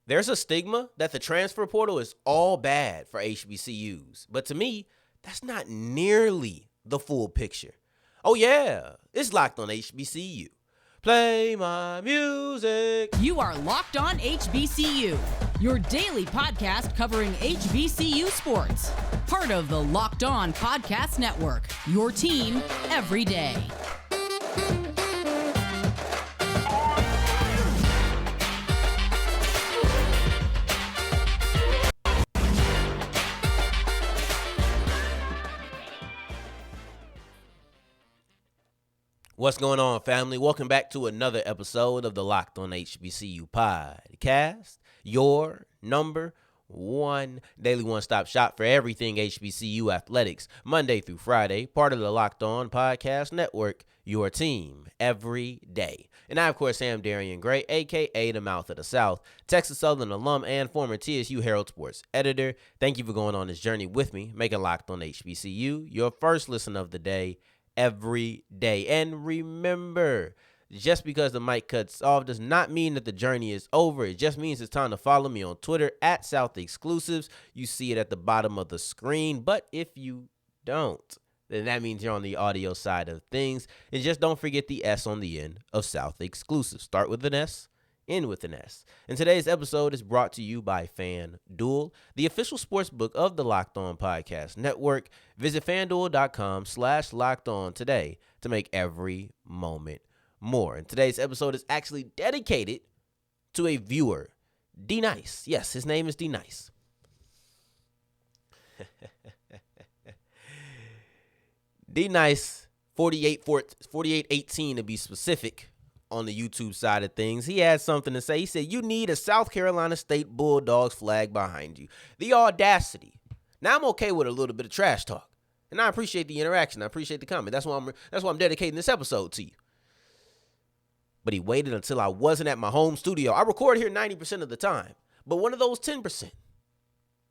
There's a stigma that the transfer portal is all bad for HBCUs. But to me, that's not nearly the full picture. Oh yeah, it's Locked On HBCU. Play my music. You are Locked On HBCU, your daily podcast covering HBCU sports. Part of the Locked On Podcast Network, your team every day. What's going on, family? Welcome back to another episode of the Locked On HBCU podcast, your number one daily one-stop shop for everything HBCU athletics, Monday through Friday, part of the Locked On Podcast Network, your team every day. And I, of course, am Darian Gray, a.k.a. the Mouth of the South, Texas Southern alum and former TSU Herald Sports editor. Thank you for going on this journey with me, making Locked On HBCU your first listen of the day, every day. And remember, just because the mic cuts off does not mean that the journey is over. It just means it's time to follow me on Twitter at South Exclusives. You see it at the bottom of the screen. But if you don't, then that means you're on the audio side of things. And just don't forget the S on the end of South Exclusives. Start with an S. End with an S. And today's episode is brought to you by FanDuel, the official sports book of the Locked On Podcast Network. Visit FanDuel.com/LockedOn today to make every moment more. And today's episode is actually dedicated to a viewer, D Nice. Yes, his name is D Nice. D Nice, 4818 to be specific. On the YouTube side of things, he had something to say. He said, you need a South Carolina State Bulldogs flag behind you. The audacity. Now, I'm okay with a little bit of trash talk, and I appreciate the interaction. I appreciate the comment. That's why I'm dedicating this episode to you. But he waited until I wasn't at my home studio. I record here 90% of the time, but one of those 10%.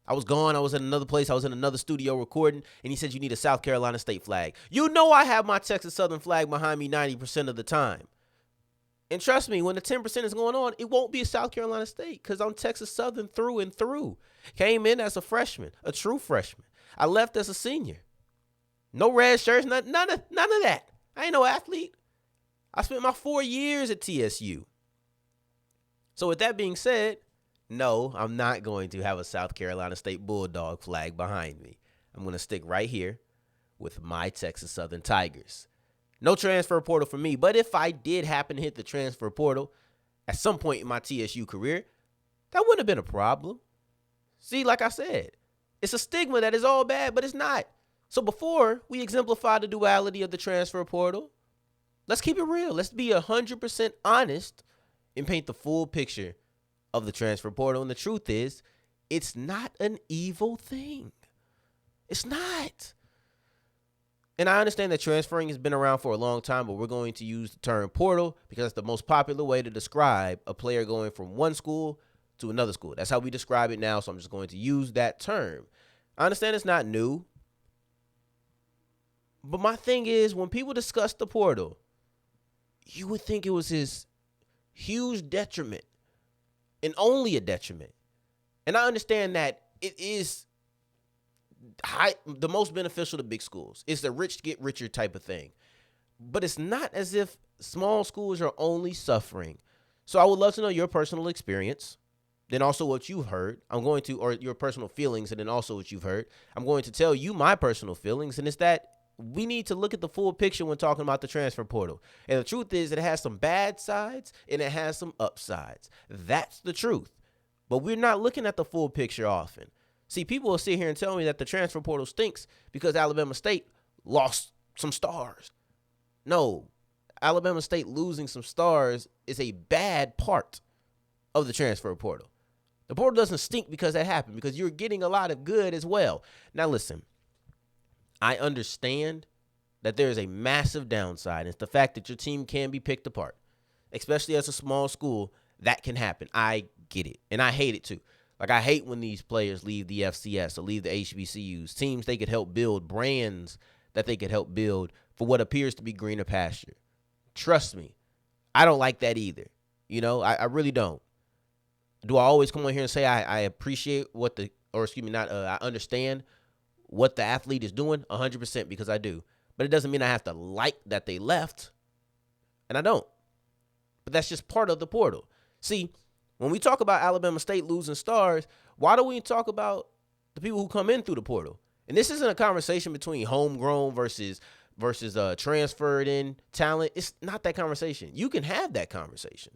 I was gone. I was in another place. I was in another studio recording, and he said, you need a South Carolina State flag. You know I have my Texas Southern flag behind me 90% of the time. And trust me, when the 10% is going on, it won't be a South Carolina State because I'm Texas Southern through and through. Came in as a freshman, a true freshman. I left as a senior. No red shirts, none of that. I ain't no athlete. I spent my 4 years at TSU. So with that being said, no, I'm not going to have a South Carolina State Bulldog flag behind me. I'm going to stick right here with my Texas Southern Tigers. No transfer portal for me, but if I did happen to hit the transfer portal at some point in my TSU career, that wouldn't have been a problem. See, like I said, it's a stigma that is all bad, but it's not. So before we exemplify the duality of the transfer portal, let's keep it real. Let's be 100% honest and paint the full picture of the transfer portal. And the truth is, it's not an evil thing. It's not. And I understand that transferring has been around for a long time, but we're going to use the term portal because it's the most popular way to describe a player going from one school to another school. That's how we describe it now, so I'm just going to use that term. I understand it's not new, but my thing is when people discuss the portal, you would think it was his huge detriment and only a detriment. And I understand that it is the most beneficial to big schools. It's the rich get richer type of thing. But it's not as if small schools are only suffering. So I would love to know your personal experience, then also what you've heard. Or your personal feelings, and then also what you've heard. I'm going to tell you my personal feelings, and it's that we need to look at the full picture when talking about the transfer portal. And the truth is it has some bad sides and it has some upsides. That's the truth. But we're not looking at the full picture often. See, people will sit here and tell me that the transfer portal stinks because Alabama State lost some stars. No, Alabama State losing some stars is a bad part of the transfer portal. The portal doesn't stink because that happened, because you're getting a lot of good as well. Now, listen, I understand that there is a massive downside. It's the fact that your team can be picked apart, especially as a small school. That can happen. I get it, and I hate it too. Like, I hate when these players leave the FCS or leave the HBCUs, teams they could help build, brands that they could help build for what appears to be greener pasture. Trust me, I don't like that either. You know, I really don't. Do I always come on here and say I appreciate I understand what the athlete is doing? 100%, because I do. But it doesn't mean I have to like that they left. And I don't. But that's just part of the portal. See, when we talk about Alabama State losing stars, why don't we talk about the people who come in through the portal? And this isn't a conversation between homegrown versus transferred in talent. It's not that conversation. You can have that conversation,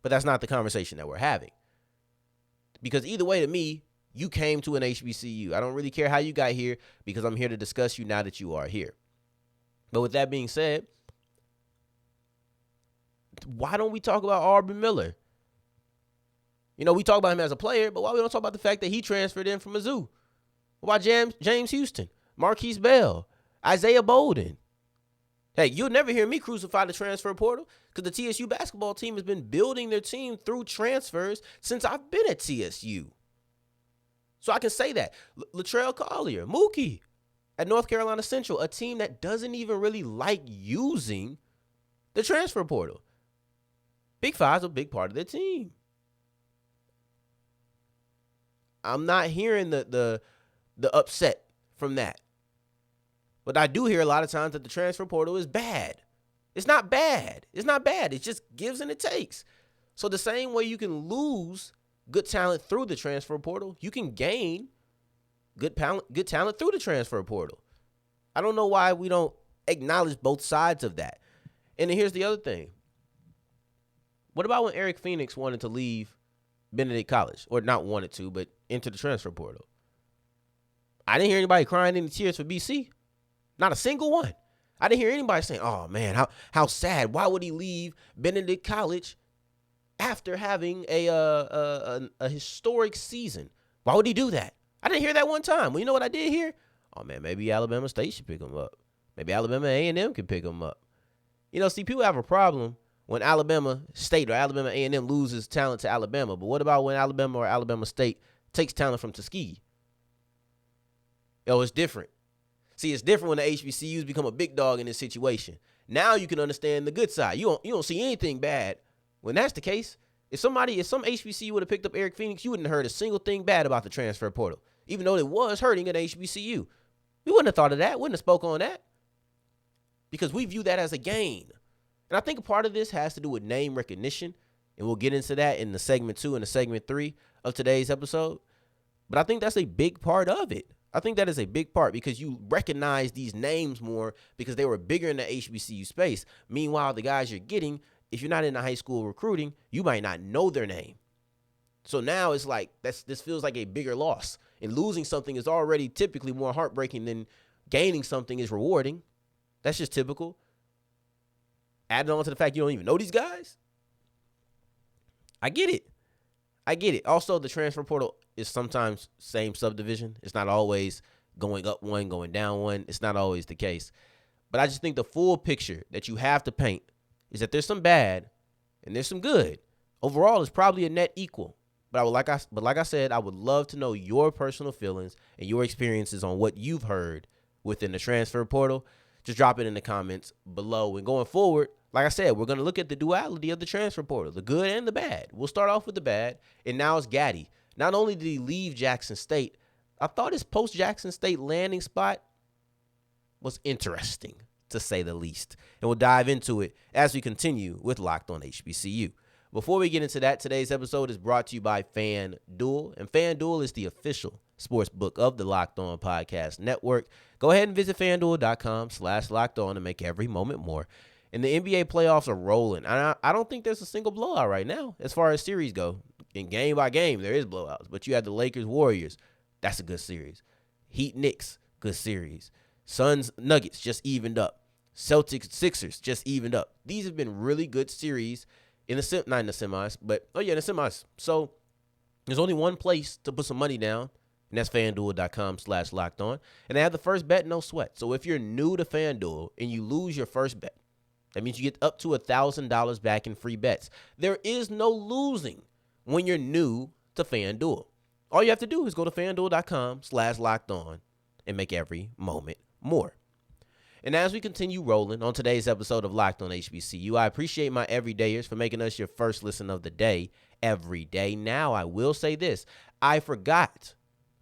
but that's not the conversation that we're having. Because either way, to me, you came to an HBCU. I don't really care how you got here, because I'm here to discuss you now that you are here. But with that being said, why don't we talk about Aubrey Miller? We talk about him as a player, but why we don't talk about the fact that he transferred in from Mizzou? What about James Houston, Markquese Bell, Isaiah Bolden? Hey, you'll never hear me crucify the transfer portal, because the TSU basketball team has been building their team through transfers since I've been at TSU. So I can say that. Latrell Collier, Mookie at North Carolina Central, a team that doesn't even really like using the transfer portal. Big Five's a big part of their team. I'm not hearing the upset from that. But I do hear a lot of times that the transfer portal is bad. It's not bad. It's not bad. It just gives and it takes. So the same way you can lose good talent through the transfer portal, you can gain good talent through the transfer portal. I don't know why we don't acknowledge both sides of that. And then here's the other thing. What about when Eric Phoenix wanted to leave Benedict College? Or not wanted to, but enter the transfer portal? I didn't hear anybody crying any tears for BC. Not a single one. I didn't hear anybody saying, oh, man, how sad. Why would he leave Benedict College after having a historic season? Why would he do that? I didn't hear that one time. Well, you know what I did hear? Oh, man, maybe Alabama State should pick him up. Maybe Alabama A&M can pick him up. See, people have a problem when Alabama State or Alabama A&M loses talent to Alabama. But what about when Alabama or Alabama State takes talent from Tuskegee? It's different. See, it's different when the HBCUs become a big dog in this situation. Now you can understand the good side. You don't see anything bad when that's the case. If some HBCU would have picked up Eric Phoenix, you wouldn't have heard a single thing bad about the transfer portal, even though it was hurting an HBCU. We wouldn't have thought of that. Wouldn't have spoke on that, because we view that as a gain. And I think a part of this has to do with name recognition, and we'll get into that in the segment 2 and the segment 3 of today's episode. But I think that's a big part of it. I think that is a big part, because you recognize these names more because they were bigger in the HBCU space. Meanwhile, the guys you're getting, if you're not in the high school recruiting, you might not know their name. So now it's like this feels like a bigger loss. And losing something is already typically more heartbreaking than gaining something is rewarding. That's just typical. Added on to the fact you don't even know these guys. I get it. Also, the transfer portal is sometimes same subdivision. It's not always going up one, going down one. It's not always the case. But I just think the full picture that you have to paint is that there's some bad and there's some good. Overall, it's probably a net equal. But like I said, I would love to know your personal feelings and your experiences on what you've heard within the transfer portal. Just drop it in the comments below. And going forward, like I said, we're going to look at the duality of the transfer portal, the good and the bad. We'll start off with the bad, and Nyles Gaddy. Not only did he leave Jackson State, I thought his post-Jackson State landing spot was interesting, to say the least. And we'll dive into it as we continue with Locked On HBCU. Before we get into that, today's episode is brought to you by FanDuel, and FanDuel is the official sports book of the Locked On Podcast Network. Go ahead and visit FanDuel.com/LockedOn to make every moment more. And the NBA playoffs are rolling. I don't think there's a single blowout right now as far as series go. In game by game, there is blowouts. But you have the Lakers-Warriors. That's a good series. Heat-Knicks, good series. Suns-Nuggets just evened up. Celtics-Sixers just evened up. These have been really good series not in the semis, but, in the semis. So there's only one place to put some money down, and that's FanDuel.com/LockedOn. And they have the first bet, no sweat. So if you're new to FanDuel and you lose your first bet, that means you get up to $1,000 back in free bets. There is no losing when you're new to FanDuel. All you have to do is go to FanDuel.com/LockedOn and make every moment more. And as we continue rolling on today's episode of Locked On HBCU, I appreciate my everydayers for making us your first listen of the day every day. Now, I will say this. I forgot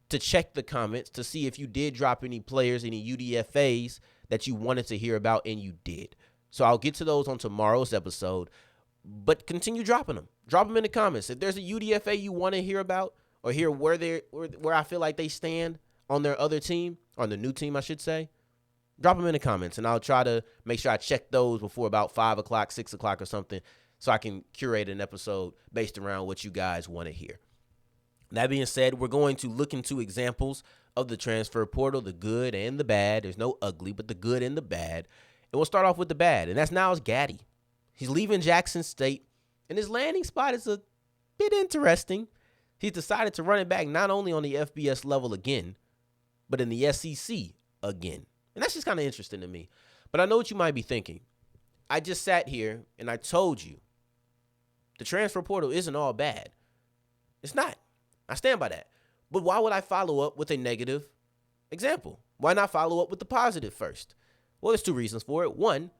to check the comments to see if you did drop any players, any UDFAs that you wanted to hear about, and you did. So I'll get to those on tomorrow's episode, but continue dropping them. Drop them in the comments. If there's a UDFA you want to hear about or hear where I feel like they stand on their other team, on the new team, I should say, drop them in the comments, and I'll try to make sure I check those before about 5 o'clock, 6 o'clock or something, so I can curate an episode based around what you guys want to hear. That being said, we're going to look into examples of the transfer portal, the good and the bad. There's no ugly, but the good and the bad. And we'll start off with the bad, and that's Nyles Gaddy. He's leaving Jackson State, and his landing spot is a bit interesting. He's decided to run it back not only on the FBS level again, but in the SEC again. And that's just kind of interesting to me. But I know what you might be thinking. I just sat here and I told you the transfer portal isn't all bad. It's not. I stand by that. But why would I follow up with a negative example? Why not follow up with the positive first? Well, there's 2 reasons for it. One,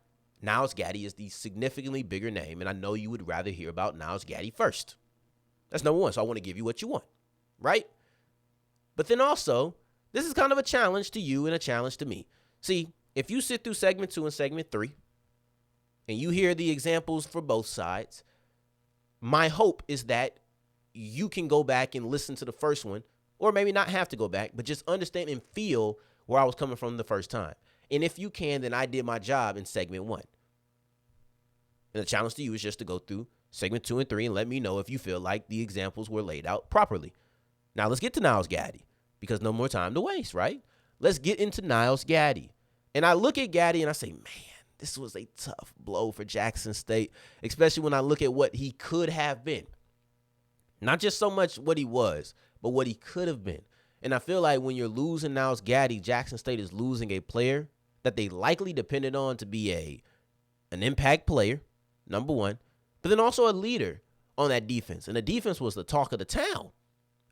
Nyles Gaddy is the significantly bigger name, and I know you would rather hear about Nyles Gaddy first. That's number one, so I want to give you what you want, right? But then also, this is kind of a challenge to you and a challenge to me. See, if you sit through segment 2 and segment 3, and you hear the examples for both sides, my hope is that you can go back and listen to the first one, or maybe not have to go back, but just understand and feel where I was coming from the first time. And if you can, then I did my job in segment 1. And the challenge to you is just to go through segment 2 and 3 and let me know if you feel like the examples were laid out properly. Now let's get to Nyles Gaddy, because no more time to waste, right? Let's get into Nyles Gaddy. And I look at Gaddy and I say, man, this was a tough blow for Jackson State, especially when I look at what he could have been. Not just so much what he was, but what he could have been. And I feel like when you're losing Nyles Gaddy, Jackson State is losing a player that they likely depended on to be an impact player, number one, but then also a leader on that defense. And the defense was the talk of the town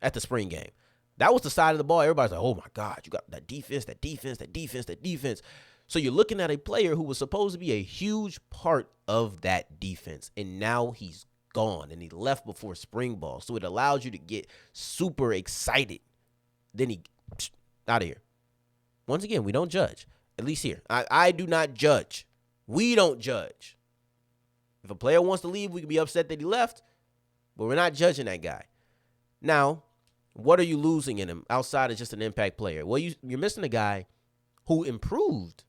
at the spring game. That was the side of the ball. Everybody's like, oh, my God, you got that defense, that defense, that defense, that defense. So you're looking at a player who was supposed to be a huge part of that defense, and now he's gone, and he left before spring ball. So it allows you to get super excited. Then he out of here. Once again, we don't judge. At least here. I do not judge. We don't judge. If a player wants to leave, we can be upset that he left, but we're not judging that guy. Now, what are you losing in him outside of just an impact player? Well, you're missing a guy who improved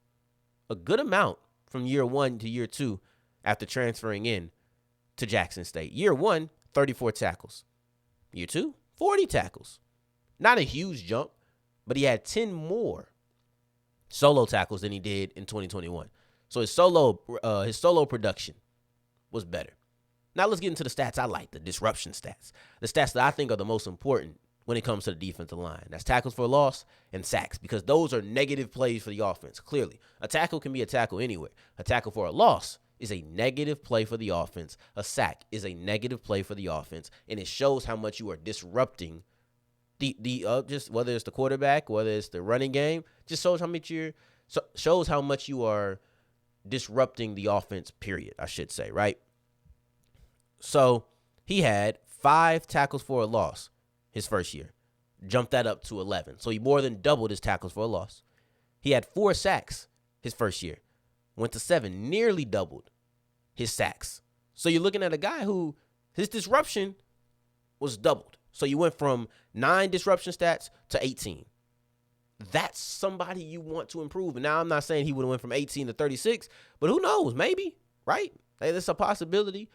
a good amount from year 1 to year 2 after transferring in to Jackson State. Year 1, 34 tackles. Year 2, 40 tackles. Not a huge jump, but he had 10 more solo tackles than he did in 2021. So his solo production was better. Now let's get into the stats I like, the disruption stats. The stats that I think are the most important when it comes to the defensive line. That's tackles for a loss and sacks, because those are negative plays for the offense, clearly. A tackle can be a tackle anywhere. A tackle for a loss is a negative play for the offense. A sack is a negative play for the offense, and it shows how much you are disrupting just whether it's the quarterback, whether it's the running game, just shows how much you are disrupting the offense, period, I should say, right? So he had 5 tackles for a loss his first year. Jumped that up to 11. So he more than doubled his tackles for a loss. He had 4 sacks his first year. Went to 7, nearly doubled his sacks. So you're looking at a guy who his disruption was doubled. So you went from 9 disruption stats to 18. That's somebody you want to improve. And now I'm not saying he would have went from 18 to 36, but who knows? Maybe, right? Hey, that's a possibility.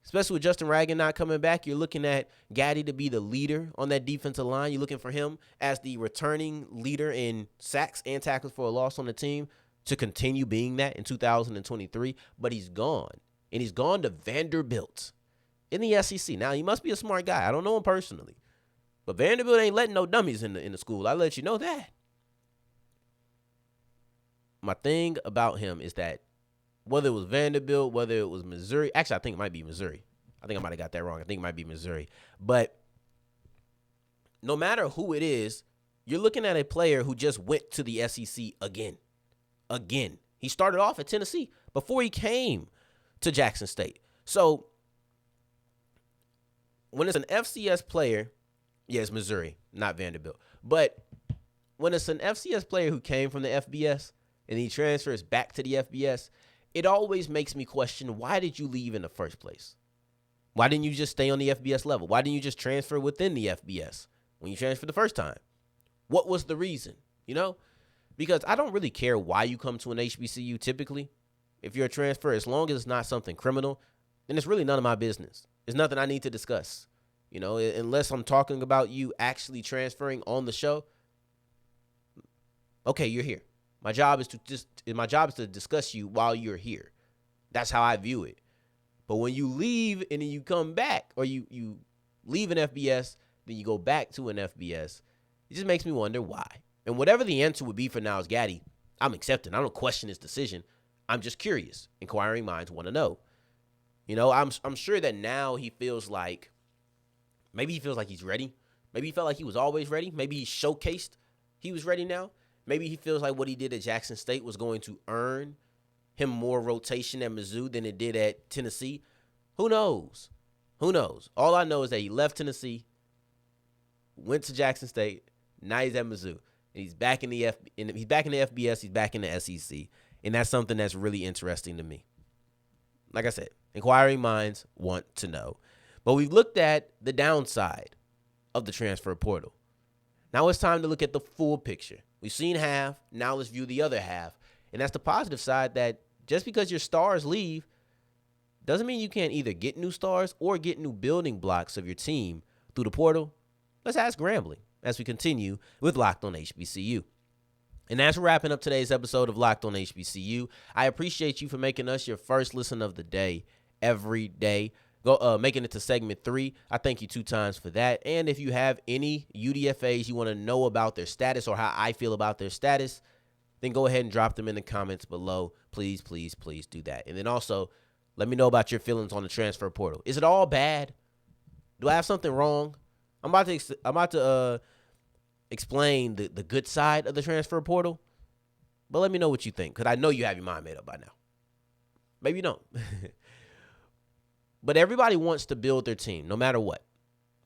Especially with Justin Ragan not coming back, you're looking at Gaddy to be the leader on that defensive line. You're looking for him as the returning leader in sacks and tackles for a loss on the team to continue being that in 2023. But he's gone, and he's gone to Vanderbilt in the SEC. Now, he must be a smart guy. I don't know him personally, but Vanderbilt ain't letting no dummies in the school. I'll let you know that. My thing about him is that whether it was Vanderbilt, whether it was Missouri. Actually, I think it might be Missouri. I think I might have got that wrong. I think it might be Missouri. But no matter who it is, you're looking at a player who just went to the SEC again. Again. He started off at Tennessee before he came to Jackson State. So when it's an FCS player, yes, Missouri, not Vanderbilt. But when it's an FCS player who came from the FBS and he transfers back to the FBS, it always makes me question, why did you leave in the first place? Why didn't you just stay on the FBS level? Why didn't you just transfer within the FBS when you transferred the first time? What was the reason? Because I don't really care why you come to an HBCU typically. If you're a transfer, as long as it's not something criminal, then it's really none of my business. It's nothing I need to discuss. Unless I'm talking about you actually transferring on the show. Okay, you're here. My job is to discuss you while you're here. That's how I view it. But when you leave and then you come back, or you leave an FBS, then you go back to an FBS, it just makes me wonder why. And whatever the answer would be for Nyles Gaddy, I'm accepting. I don't question his decision. I'm just curious. Inquiring minds want to know. I'm sure that now he feels like, maybe he feels like he's ready. Maybe he felt like he was always ready. Maybe he showcased he was ready now. Maybe he feels like what he did at Jackson State was going to earn him more rotation at Mizzou than it did at Tennessee. Who knows? All I know is that he left Tennessee, went to Jackson State, now he's at Mizzou. And he's back in the FBS, he's back in the SEC. And that's something that's really interesting to me. Like I said, inquiring minds want to know. But we've looked at the downside of the transfer portal. Now it's time to look at the full picture. We've seen half. Now let's view the other half. And that's the positive side, that just because your stars leave doesn't mean you can't either get new stars or get new building blocks of your team through the portal. Let's ask Grambling as we continue with Locked on HBCU. And as we're wrapping up today's episode of Locked on HBCU, I appreciate you for making us your first listen of the day every day. Making it to segment 3. I thank you 2 times for that. And if you have any UDFAs you want to know about their status or how I feel about their status, then go ahead and drop them in the comments below. Please, please, please do that. And then also, let me know about your feelings on the transfer portal. Is it all bad? Do I have something wrong? I'm about to explain the good side of the transfer portal. But let me know what you think, because I know you have your mind made up by now. Maybe you don't. But everybody wants to build their team, no matter what.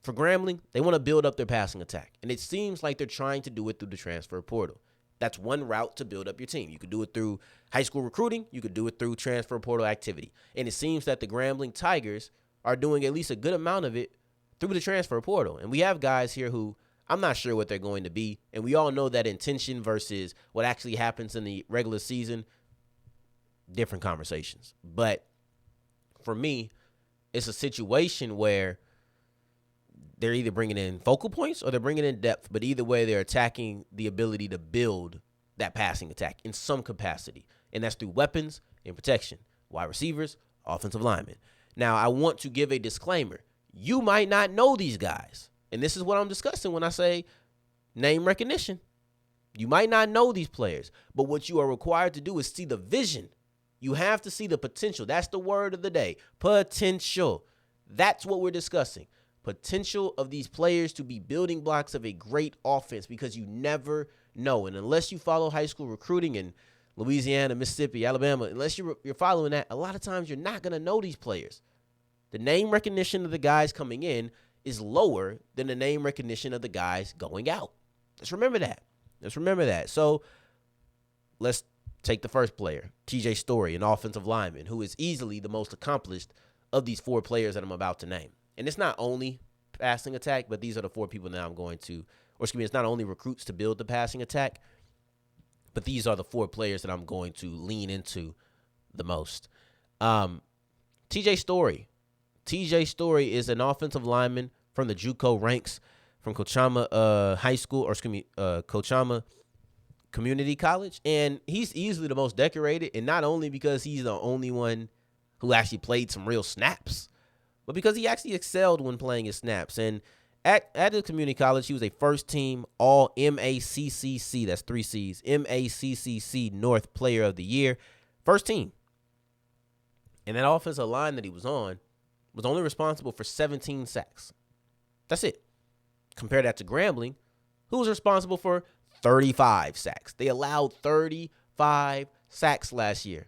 For Grambling, they want to build up their passing attack. And it seems like they're trying to do it through the transfer portal. That's one route to build up your team. You could do it through high school recruiting. You could do it through transfer portal activity. And it seems that the Grambling Tigers are doing at least a good amount of it through the transfer portal. And we have guys here who I'm not sure what they're going to be. And we all know that intention versus what actually happens in the regular season, different conversations. But for me, it's a situation where they're either bringing in focal points or they're bringing in depth. But either way, they're attacking the ability to build that passing attack in some capacity. And that's through weapons and protection, wide receivers, offensive linemen. Now, I want to give a disclaimer. You might not know these guys. And this is what I'm discussing when I say name recognition. You might not know these players. But what you are required to do is see the vision. You have to see the potential. That's the word of the day. Potential. That's what we're discussing. Potential of these players to be building blocks of a great offense, because you never know. And unless you follow high school recruiting in Louisiana, Mississippi, Alabama, unless you're following that, a lot of times you're not going to know these players. The name recognition of the guys coming in is lower than the name recognition of the guys going out. Let's remember that. So let's take the first player, TJ Story, an offensive lineman, who is easily the most accomplished of these 4 players that I'm about to name. And it's not only passing attack, but these are the 4 people that I'm going to, it's not only recruits to build the passing attack, but these are the 4 players that I'm going to lean into the most. TJ Story. TJ Story is an offensive lineman from the JUCO ranks from Kochama High School, Kochama Community College. And he's easily the most decorated, and not only because he's the only one who actually played some real snaps, but because he actually excelled when playing his snaps. And at the community college, he was a first-team All-MACCC, that's 3 C's, MACCC North Player of the Year, first team. And that offensive line that he was on was only responsible for 17 sacks. That's it. Compare that to Grambling, who was responsible for 35 sacks. They allowed 35 sacks last year,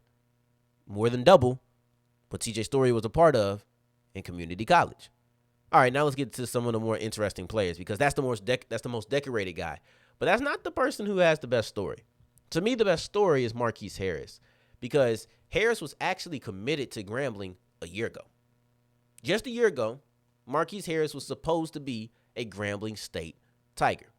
more than double what TJ Story was a part of in community college. All right, now let's get to some of the more interesting players because that's the most decorated guy. But that's not the person who has the best story. To me, the best story is Markquese Harris because Harris was actually committed to Grambling a year ago. Just a year ago, Markquese Harris was supposed to be a Grambling State Tiger.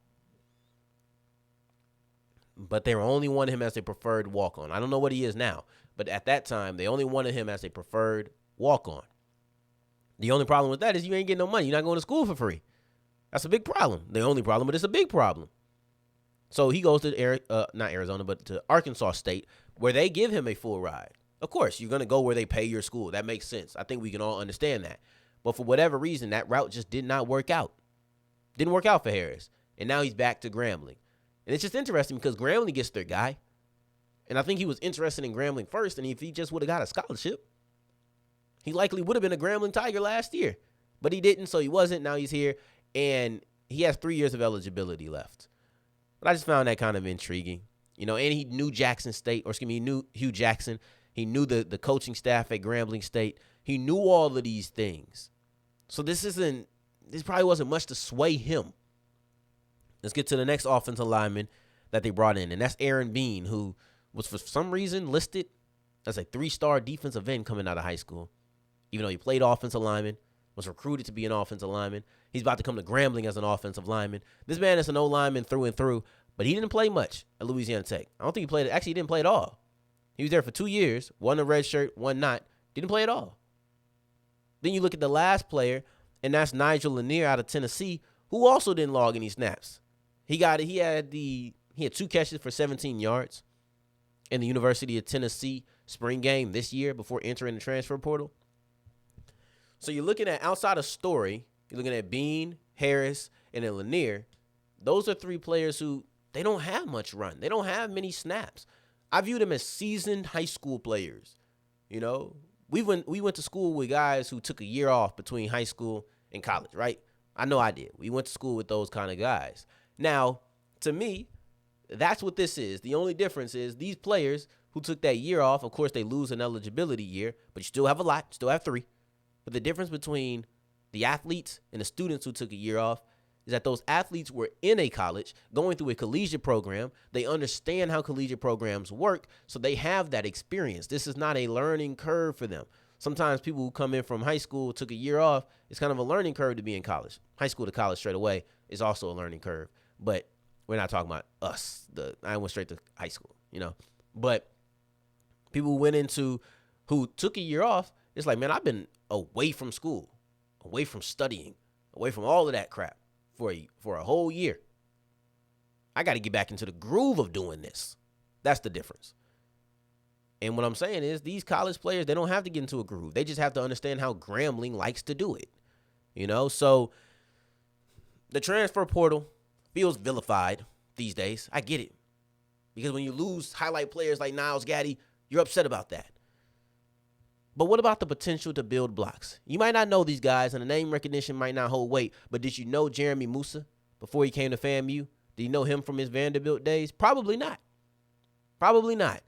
But they only wanted him as a preferred walk-on. I don't know what he is now, but at that time, they only wanted him as a preferred walk-on. The only problem with that is you ain't getting no money. You're not going to school for free. That's a big problem. The only problem, but it's a big problem. So he goes to not Arizona, but to Arkansas State, where they give him a full ride. Of course, you're going to go where they pay your school. That makes sense. I think we can all understand that. But for whatever reason, that route just did not work out. Didn't work out for Harris. And now he's back to Grambling. And it's just interesting because Grambling gets their guy. And I think he was interested in Grambling first. And if he just would have got a scholarship, he likely would have been a Grambling Tiger last year. But he didn't, so he wasn't. Now he's here. And he has 3 years of eligibility left. But I just found that kind of intriguing. You know, and he knew he knew Hugh Jackson. He knew the coaching staff at Grambling State. He knew all of these things. So this probably wasn't much to sway him. Let's get to the next offensive lineman that they brought in, and that's Aaron Bean, who was for some reason listed as a 3-star defensive end coming out of high school. Even though he played offensive lineman, was recruited to be an offensive lineman. He's about to come to Grambling as an offensive lineman. This man is an O-lineman through and through, but he didn't play much at Louisiana Tech. I don't think he played. Actually, he didn't play at all. He was there for 2 years, one a red shirt, one not. Didn't play at all. Then you look at the last player, and that's Nigel Lanier out of Tennessee, who also didn't log any snaps. He had 2 catches for 17 yards in the University of Tennessee spring game this year before entering the transfer portal. So you're looking at outside of Story, you're looking at Bean, Harris, and then Lanier. Those are 3 players who they don't have much run. They don't have many snaps. I view them as seasoned high school players. You know, we went to school with guys who took a year off between high school and college, right? I know I did. We went to school with those kind of guys. Now, to me, that's what this is. The only difference is these players who took that year off, of course, they lose an eligibility year, but you still have a lot, still have 3. But the difference between the athletes and the students who took a year off is that those athletes were in a college, going through a collegiate program. They understand how collegiate programs work, so they have that experience. This is not a learning curve for them. Sometimes people who come in from high school, took a year off, it's kind of a learning curve to be in college. High school to college straight away is also a learning curve. But we're not talking about us. I went straight to high school, you know. But people who took a year off, it's like, man, I've been away from school, away from studying, away from all of that crap for a whole year. I got to get back into the groove of doing this. That's the difference. And what I'm saying is these college players, they don't have to get into a groove. They just have to understand how Grambling likes to do it. You know, so the transfer portal feels vilified these days. I get it. Because when you lose highlight players like Nyles Gaddy, you're upset about that. But what about the potential to build blocks? You might not know these guys, and the name recognition might not hold weight, but did you know Jeremy Musa before he came to FAMU? Did you know him from his Vanderbilt days? Probably not. Probably not.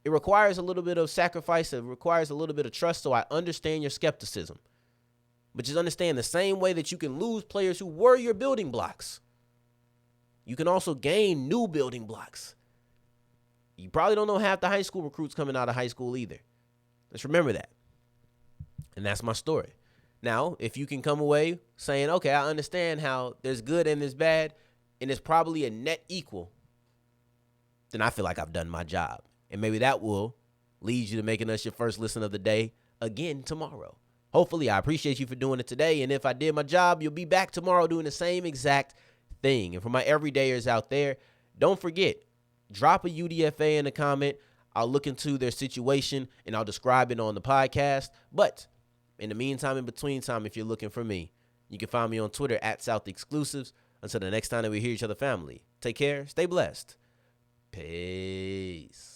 It requires a little bit of sacrifice. It requires a little bit of trust, so I understand your skepticism. But just understand the same way that you can lose players who were your building blocks, you can also gain new building blocks. You probably don't know half the high school recruits coming out of high school either. Let's remember that. And that's my story. Now, if you can come away saying, okay, I understand how there's good and there's bad, and it's probably a net equal, then I feel like I've done my job. And maybe that will lead you to making us your first listen of the day again tomorrow. Hopefully, I appreciate you for doing it today. And if I did my job, you'll be back tomorrow doing the same exact thing. And for my everydayers out there, don't forget, drop a UDFA in the comment. I'll look into their situation, and I'll describe it on the podcast. But in the meantime, in between time, if you're looking for me, you can find me on Twitter @SouthExclusives. Until the next time that we hear each other, family, take care, stay blessed. Peace.